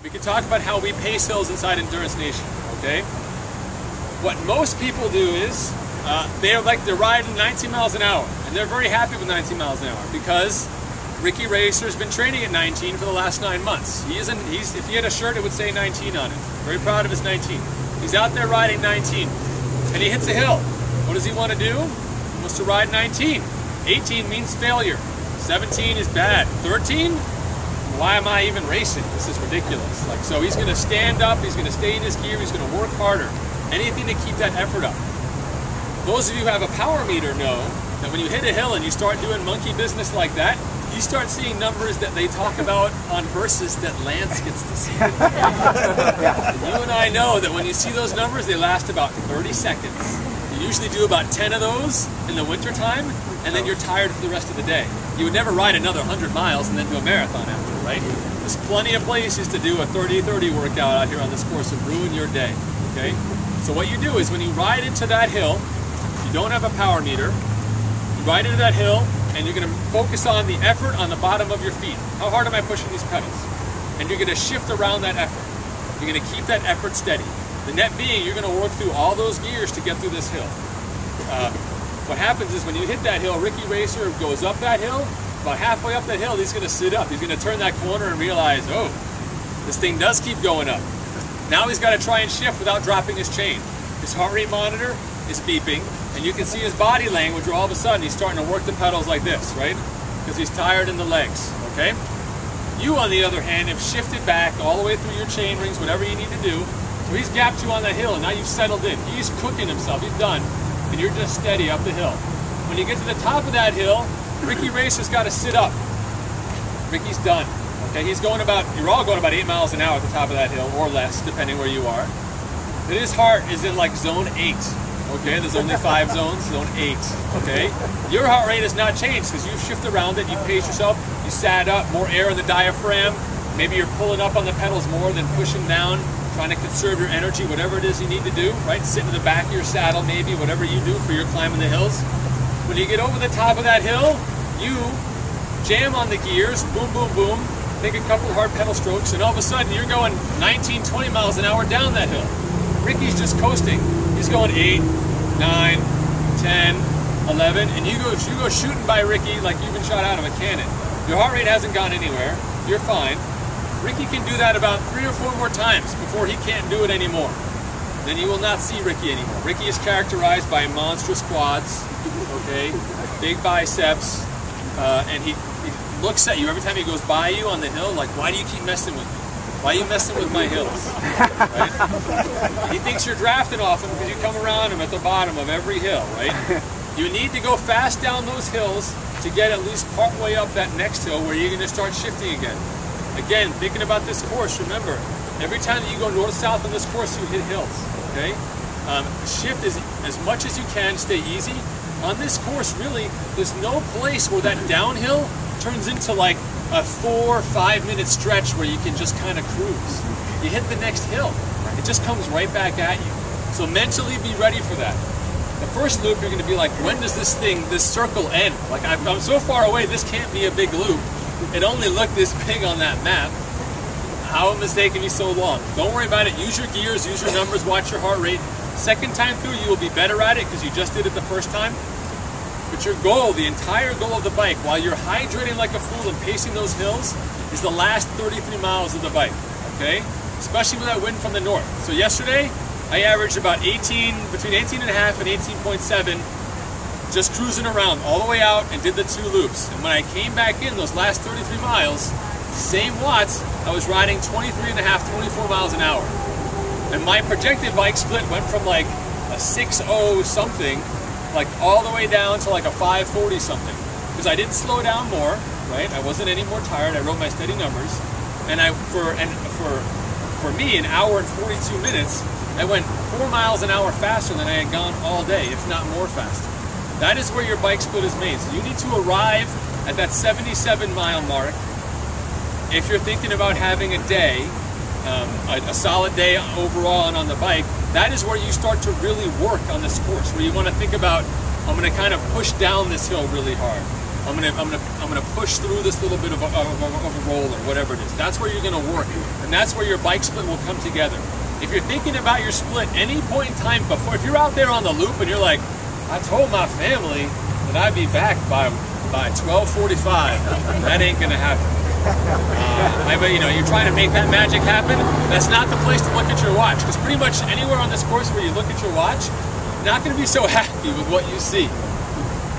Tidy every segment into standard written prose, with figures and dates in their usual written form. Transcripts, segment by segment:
We can talk about how we pace hills inside Endurance Nation, okay? What most people do is, they're riding 19 miles an hour, and they're very happy with 19 miles an hour because Ricky Racer's been training at 19 for the last 9 months. If he had a shirt, it would say 19 on it. Very proud of his 19. He's out there riding 19, and he hits a hill. What does he want to do? He wants to ride 19. 18 means failure. 17 is bad. 13? Why am I even racing? This is ridiculous. So he's going to stand up, he's going to stay in his gear, he's going to work harder. Anything to keep that effort up. Those of you who have a power meter know that when you hit a hill and you start doing monkey business like that, you start seeing numbers that they talk about on verses that Lance gets to see. And you and I know that when you see those numbers, they last about 30 seconds. You usually do about 10 of those in the winter time, and then you're tired for the rest of the day. You would never ride another 100 miles and then do a marathon after, right? There's plenty of places to do a 30-30 workout out here on this course and ruin your day, okay? So what you do is when you ride into that hill, you don't have a power meter, you ride into that hill, and you're going to focus on the effort on the bottom of your feet. How hard am I pushing these pedals? And you're going to shift around that effort. You're going to keep that effort steady. The net being, you're going to work through all those gears to get through this hill. What happens is when you hit that hill, Ricky Racer goes up that hill. About halfway up that hill, he's going to sit up. He's going to turn that corner and realize, oh, this thing does keep going up. Now he's got to try and shift without dropping his chain. His heart rate monitor is beeping, and you can see his body language where all of a sudden he's starting to work the pedals like this, right? Because he's tired in the legs, okay? You, on the other hand, have shifted back all the way through your chain rings, whatever you need to do. So he's gapped you on that hill, and now you've settled in. He's cooking himself, he's done, and you're just steady up the hill. When you get to the top of that hill, Ricky Racer's got to sit up. Ricky's done. Okay, you're all going about 8 miles an hour at the top of that hill, or less, depending where you are. But his heart is in like zone 8. Okay, there's only 5 zones, zone 8. Okay, your heart rate has not changed because you've shifted around it, you pace yourself, you sat up, more air in the diaphragm. Maybe you're pulling up on the pedals more than pushing down, trying to conserve your energy, whatever it is you need to do, right? Sit in the back of your saddle, maybe, whatever you do for your climbing the hills. When you get over the top of that hill, you jam on the gears, boom, boom, boom, take a couple hard pedal strokes, and all of a sudden you're going 19, 20 miles an hour down that hill. Ricky's just coasting. He's going 8, 9, 10, 11, and you go shooting by Ricky like you've been shot out of a cannon. Your heart rate hasn't gone anywhere. You're fine. Ricky can do that about 3 or 4 more times before he can't do it anymore. Then you will not see Ricky anymore. Ricky is characterized by monstrous quads, okay, big biceps, and he looks at you every time he goes by you on the hill like, why do you keep messing with me? Why are you messing with my hills? Right? He thinks you're drafting off him because you come around him at the bottom of every hill, right? You need to go fast down those hills to get at least part way up that next hill where you're going to start shifting again. Again, thinking about this course, remember, every time that you go north-south on this course, you hit hills, okay? Shift as much as you can, stay easy. On this course, really, there's no place where that downhill turns into like a 4 or 5 minute stretch where you can just kind of cruise. You hit the next hill, it just comes right back at you. So mentally be ready for that. The first loop you're going to be like, when does this circle end? Like I'm so far away, this can't be a big loop. It only looked this big on that map. How am I taking me so long? Don't worry about it. Use your gears, use your numbers, watch your heart rate. Second time through, you will be better at it because you just did it the first time. But your goal, the entire goal of the bike, while you're hydrating like a fool and pacing those hills, is the last 33 miles of the bike, okay? Especially with that wind from the north. So yesterday, I averaged about between 18 and a half and 18.7, just cruising around all the way out and did the 2 loops. And when I came back in those last 33 miles, same watts, I was riding 23 and a half, 24 miles an hour. And my projected bike split went from like a 6.0 something, like all the way down to like a 5.40 something. Because I didn't slow down more, right? I wasn't any more tired. I wrote my steady numbers. And for me, an hour and 42 minutes, I went 4 miles an hour faster than I had gone all day, if not more faster. That is where your bike split is made. So you need to arrive at that 77 mile mark if you're thinking about having a day, a solid day overall and on the bike. That is where you start to really work on this course, where you want to think about, I'm going to kind of push down this hill really hard. I'm gonna push through this little bit of a roll or whatever it is. That's where you're gonna work, and that's where your bike split will come together. If you're thinking about your split any point in time before, if you're out there on the loop and you're like, I told my family that I'd be back by 12:45, that ain't gonna happen. You're trying to make that magic happen. That's not the place to look at your watch, because pretty much anywhere on this course where you look at your watch, you're not going to be so happy with what you see.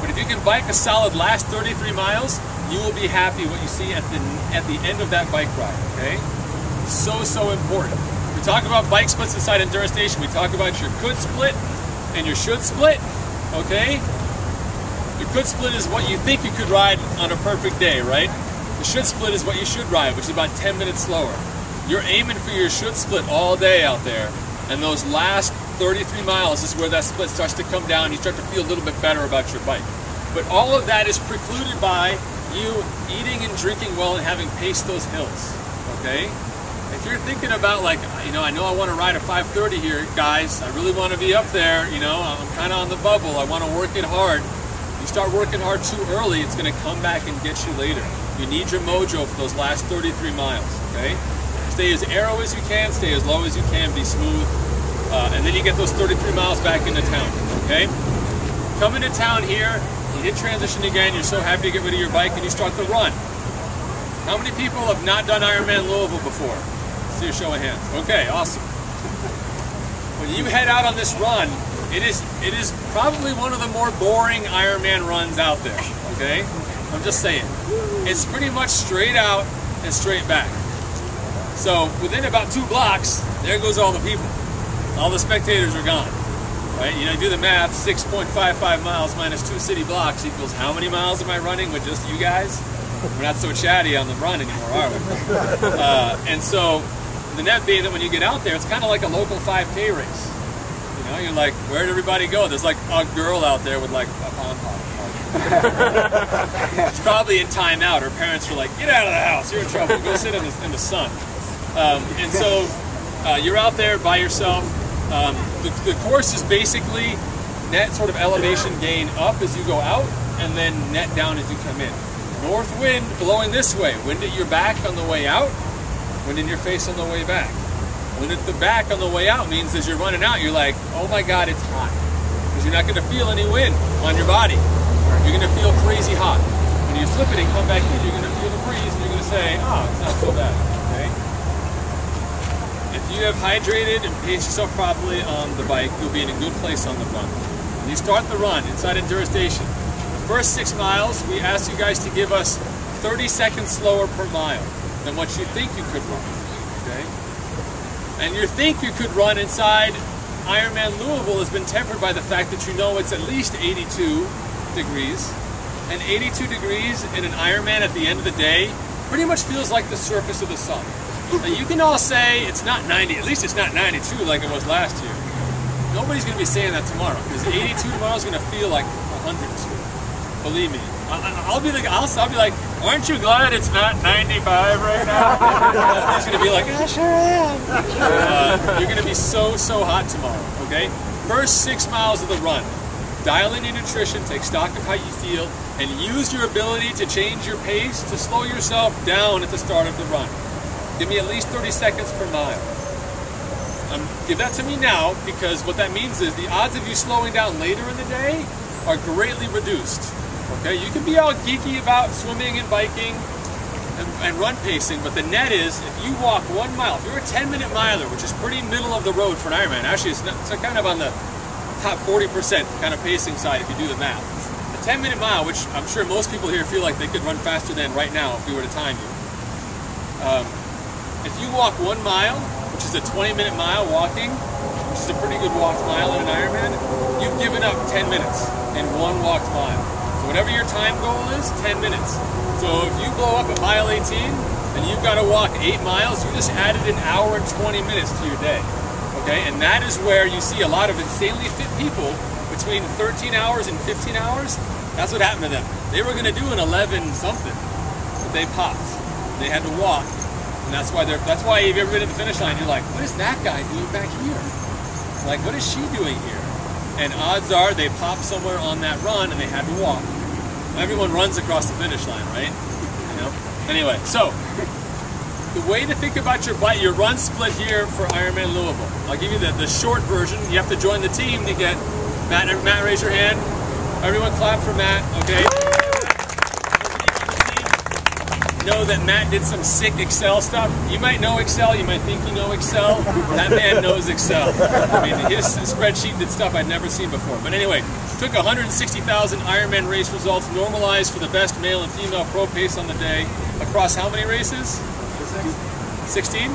But if you can bike a solid last 33 miles, you will be happy what you see at the end of that bike ride. Okay, so important. We talk about bike splits inside Endurance Nation. We talk about your could split and your should split. Okay, your could split is what you think you could ride on a perfect day, right? The should split is what you should ride, which is about 10 minutes slower. You're aiming for your should split all day out there, and those last 33 miles is where that split starts to come down. You start to feel a little bit better about your bike. But all of that is precluded by you eating and drinking well and having paced those hills, okay? If you're thinking about like, I know I want to ride a 5:30 here, guys, I really want to be up there, I'm kind of on the bubble, I want to work it hard. You start working hard too early, it's going to come back and get you later. You need your mojo for those last 33 miles, okay? Stay as aero as you can, stay as low as you can, be smooth, and then you get those 33 miles back into town, okay? Come into town here, you hit transition again, you're so happy to get rid of your bike, and you start the run. How many people have not done Ironman Louisville before? Let's see a show of hands. Okay, awesome. When you head out on this run, it is probably one of the more boring Ironman runs out there, okay? I'm just saying. It's pretty much straight out and straight back. So within about 2 blocks, there goes all the people. All the spectators are gone. Right? Do the math, 6.55 miles minus 2 city blocks equals how many miles am I running with just you guys? We're not so chatty on the run anymore, are we? And so the net being that when you get out there, it's kind of like a local 5K race. You're like, where'd everybody go? There's like a girl out there with like a pom-pom. She's probably in timeout. Her parents are like, get out of the house, you're in trouble, go sit in the sun. And so you're out there by yourself. The course is basically net sort of elevation gain up as you go out, and then net down as you come in. North wind blowing this way, wind at your back on the way out, wind in your face on the way back. Wind at the back on the way out means as you're running out, you're like, oh my God, it's hot. Because you're not going to feel any wind on your body. You're going to feel crazy hot. When you flip it and come back in, you're going to feel the breeze, and you're going to say, oh, it's not so bad, okay? If you have hydrated and paced yourself properly on the bike, you'll be in a good place on the run. When you start the run inside Endurance Station, the first 6 miles, we ask you guys to give us 30 seconds slower per mile than what you think you could run, okay? And you think you could run inside Ironman Louisville has been tempered by the fact that it's at least 82 degrees. And 82 degrees in an Ironman at the end of the day pretty much feels like the surface of the sun. Now you can all say it's not 90, at least it's not 92 like it was last year. Nobody's going to be saying that tomorrow, because 82 tomorrow is going to feel like 100. Believe me. I'll be like, aren't you glad it's not 95 right now? He's going to be like, I sure am. You're going to be so hot tomorrow, okay? First 6 miles of the run, dial in your nutrition, take stock of how you feel, and use your ability to change your pace to slow yourself down at the start of the run. Give me at least 30 seconds per mile. Give that to me now, because what that means is the odds of you slowing down later in the day are greatly reduced. Okay, you can be all geeky about swimming and biking and run pacing, but the net is, if you walk 1 mile, if you're a 10-minute miler, which is pretty middle of the road for an Ironman, actually it's kind of on the top 40% kind of pacing side if you do the math. A 10-minute mile, which I'm sure most people here feel like they could run faster than right now if we were to time you. If you walk 1 mile, which is a 20-minute mile walking, which is a pretty good walked mile in an Ironman, you've given up 10 minutes in 1 walked mile. Whatever your time goal is, 10 minutes. So if you blow up at mile 18 and you've got to walk 8 miles, you just added an hour and 20 minutes to your day. Okay, and that is where you see a lot of insanely fit people between 13 hours and 15 hours. That's what happened to them. They were going to do an 11 something, but they popped. They had to walk, and that's why if you've ever been at the finish line, you're like, what is that guy doing back here? Like, what is she doing here? And odds are they popped somewhere on that run and they had to walk. everyone runs across the finish line, right? You know? Anyway, so the way to think about your run split here for Ironman Louisville. I'll give you the short version. You have to join the team to get Matt. Matt, raise your hand. Everyone clap for Matt, okay? Know that Matt did some sick Excel stuff. You might know Excel, you might think you know Excel. That man knows Excel. I mean, his spreadsheet did stuff I'd never seen before. But anyway, took 160,000 Ironman race results, normalized for the best male and female pro pace on the day, across how many races? 16?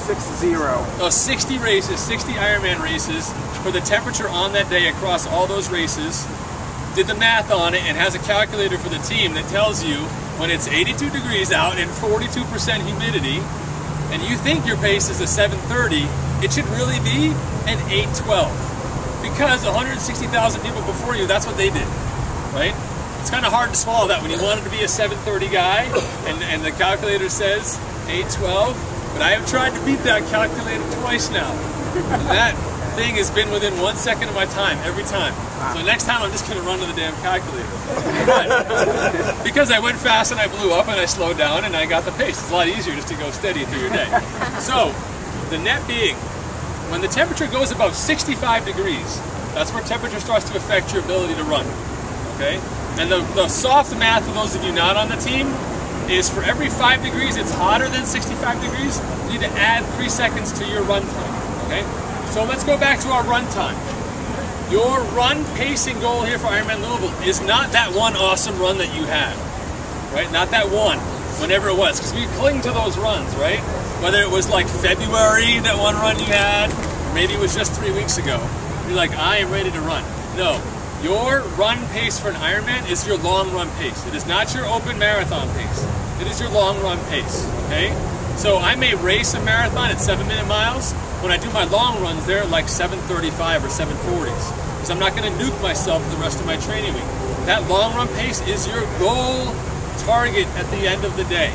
60. Oh, 60 races, 60 Ironman races for the temperature on that day across all those races. Did the math on it and has a calculator for the team that tells you when it's 82 degrees out and 42% humidity, and you think your pace is a 7:30, it should really be an 8:12. Because 160,000 people before you, that's what they did, right? It's kind of hard to swallow that when you wanted to be a 7:30 guy, and the calculator says 8:12, but I have tried to beat that calculator twice now. And that thing has been within 1 second of my time every time. So next time I'm just going to run to the damn calculator. But because I went fast and I blew up and I slowed down and I got the pace. It's a lot easier just to go steady through your day. So the net being, when the temperature goes above 65 degrees, that's where temperature starts to affect your ability to run. Okay? And the soft math for those of you not on the team is for every 5 degrees it's hotter than 65 degrees, you need to add 3 seconds to your run time. Okay? So let's go back to our run time. Your run pacing goal here for Ironman Louisville is not that one awesome run that you had, right? Not that one, whenever it was, because we cling to those runs, right? Whether it was like February, that one run you had, or maybe it was just 3 weeks ago. You're like, I am ready to run. No, your run pace for an Ironman is your long run pace. It is not your open marathon pace. It is your long run pace, okay? So I may race a marathon at 7-minute miles. When I do my long runs, they're like 7:35 or 7:40s. Because I'm not going to nuke myself for the rest of my training week. That long run pace is your goal target at the end of the day.